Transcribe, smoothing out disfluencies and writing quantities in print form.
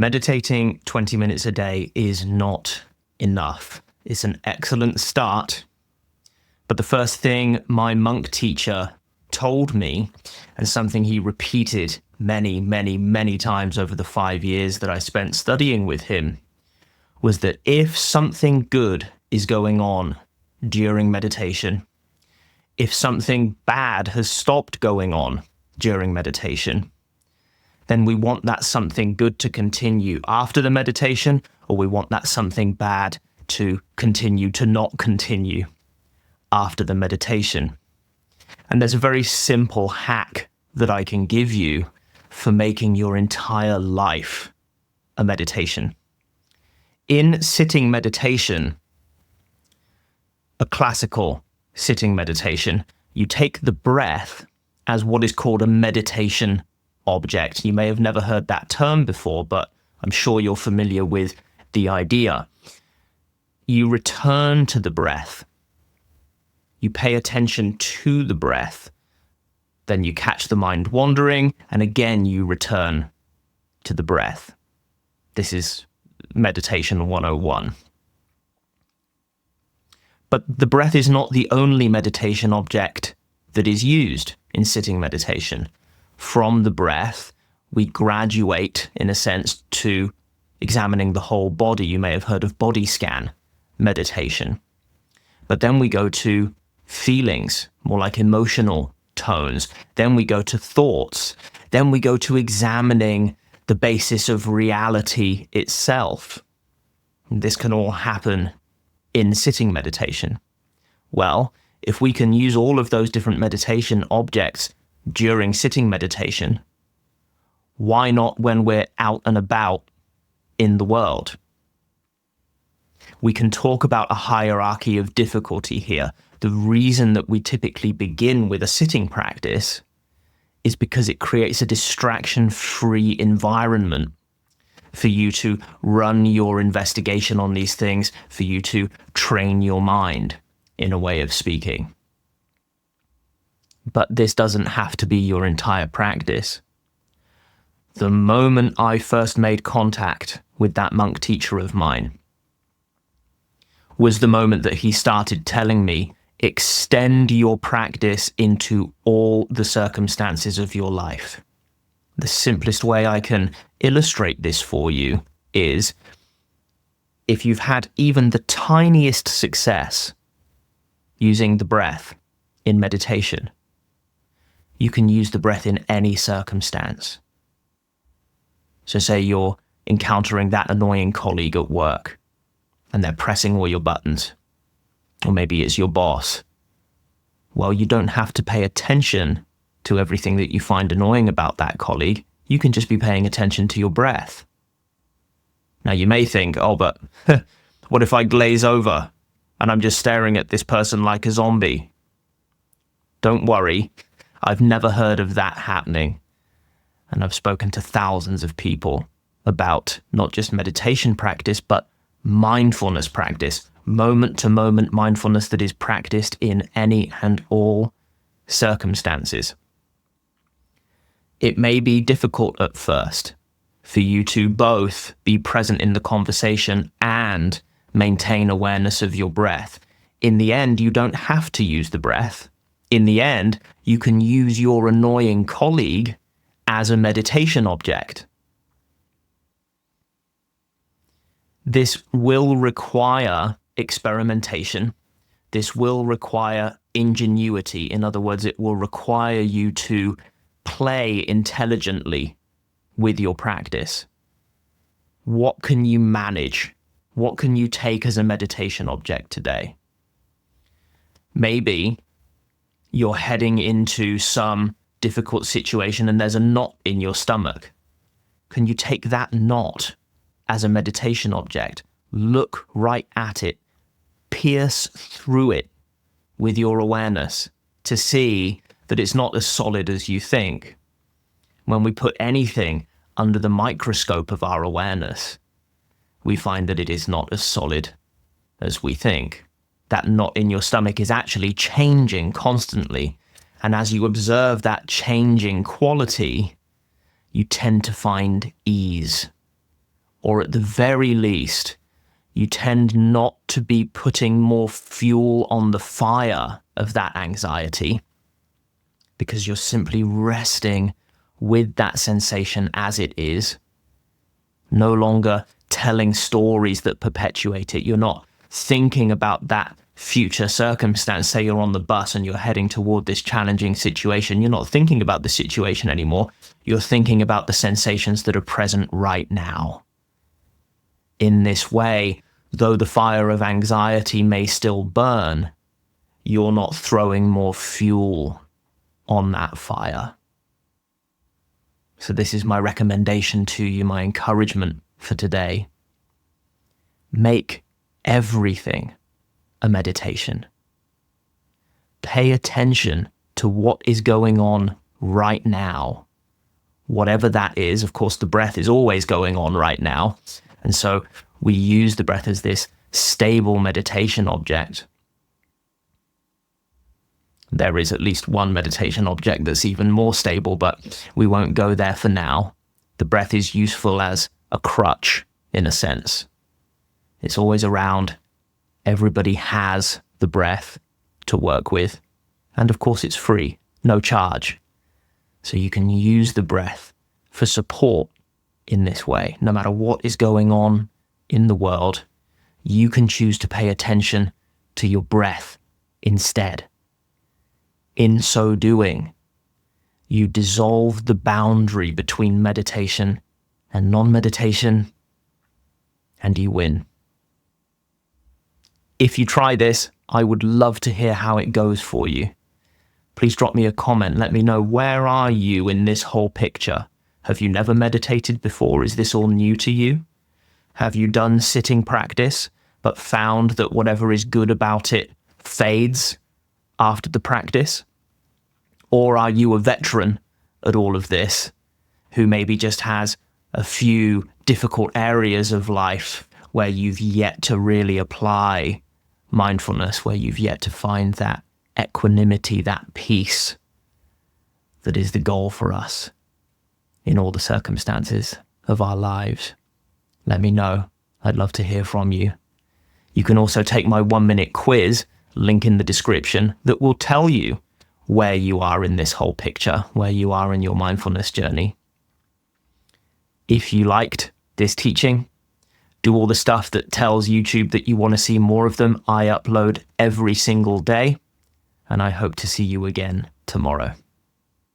Meditating 20 minutes a day is not enough. It's an excellent start, but the first thing my monk teacher told me, and something he repeated many, many, many times over the 5 years that I spent studying with him, was that if something good is going on during meditation, if something bad has stopped going on during meditation, then we want that something good to continue after the meditation, or we want that something bad to continue to not continue after the meditation. And there's a very simple hack that I can give you for making your entire life a meditation. In sitting meditation, a classical sitting meditation, you take the breath as what is called a meditation object. You may have never heard that term before, but I'm sure you're familiar with the idea. You return to the breath. You pay attention to the breath. Then you catch the mind wandering, and again you return to the breath. This is meditation 101. But the breath is not the only meditation object that is used in sitting meditation. From the breath, we graduate, in a sense, to examining the whole body. You may have heard of body scan meditation. But then we go to feelings, more like emotional tones. Then we go to thoughts. Then we go to examining the basis of reality itself. This can all happen in sitting meditation. Well, if we can use all of those different meditation objects during sitting meditation, why not when we're out and about in the world? We can talk about a hierarchy of difficulty here. The reason that we typically begin with a sitting practice is because it creates a distraction-free environment for you to run your investigation on these things, for you to train your mind, in a way of speaking. But this doesn't have to be your entire practice. The moment I first made contact with that monk teacher of mine was the moment that he started telling me, extend your practice into all the circumstances of your life. The simplest way I can illustrate this for you is, if you've had even the tiniest success using the breath in meditation, you can use the breath in any circumstance. So say you're encountering that annoying colleague at work and they're pressing all your buttons, or maybe it's your boss. Well, you don't have to pay attention to everything that you find annoying about that colleague. You can just be paying attention to your breath. Now you may think, oh, but what if I glaze over and I'm just staring at this person like a zombie? Don't worry. I've never heard of that happening. And I've spoken to thousands of people about not just meditation practice, but mindfulness practice, moment-to-moment mindfulness that is practiced in any and all circumstances. It may be difficult at first for you to both be present in the conversation and maintain awareness of your breath. In the end, you don't have to use the breath. In the end, you can use your annoying colleague as a meditation object. This will require experimentation. This will require ingenuity. In other words, it will require you to play intelligently with your practice. What can you manage? What can you take as a meditation object today? Maybe you're heading into some difficult situation and there's a knot in your stomach. Can you take that knot as a meditation object? Look right at it. Pierce through it with your awareness to see that it's not as solid as you think. When we put anything under the microscope of our awareness, we find that it is not as solid as we think. That knot in your stomach is actually changing constantly. And as you observe that changing quality, you tend to find ease. or at the very least, you tend not to be putting more fuel on the fire of that anxiety, because you're simply resting with that sensation as it is, no longer telling stories that perpetuate it. You're not thinking about that future circumstance. Say you're on the bus and you're heading toward this challenging situation. You're not thinking about the situation anymore. You're thinking about the sensations that are present right now. In this way, though the fire of anxiety may still burn, you're not throwing more fuel on that fire. So this is my recommendation to you, my encouragement for today. Make everything a meditation. Pay attention to what is going on right now. Whatever that is, of course, the breath is always going on right now. And so we use the breath as this stable meditation object. There is at least one meditation object that's even more stable, but we won't go there for now. The breath is useful as a crutch, in a sense. It's always around. Everybody has the breath to work with. And of course, it's free, no charge. So you can use the breath for support in this way. No matter what is going on in the world, you can choose to pay attention to your breath instead. In so doing, you dissolve the boundary between meditation and non-meditation, and you win. If you try this, I would love to hear how it goes for you. Please drop me a comment. Let me know, where are you in this whole picture? Have you never meditated before? Is this all new to you? Have you done sitting practice, but found that whatever is good about it fades after the practice? Or are you a veteran at all of this, who maybe just has a few difficult areas of life where you've yet to really apply mindfulness, where you've yet to find that equanimity, that peace that is the goal for us in all the circumstances of our lives? Let me know. I'd love to hear from you. You can also take my 1-minute quiz, link in the description, that will tell you where you are in this whole picture, where you are in your mindfulness journey. If you liked this teaching, do all the stuff that tells YouTube that you want to see more of them. I upload every single day, and I hope to see you again tomorrow.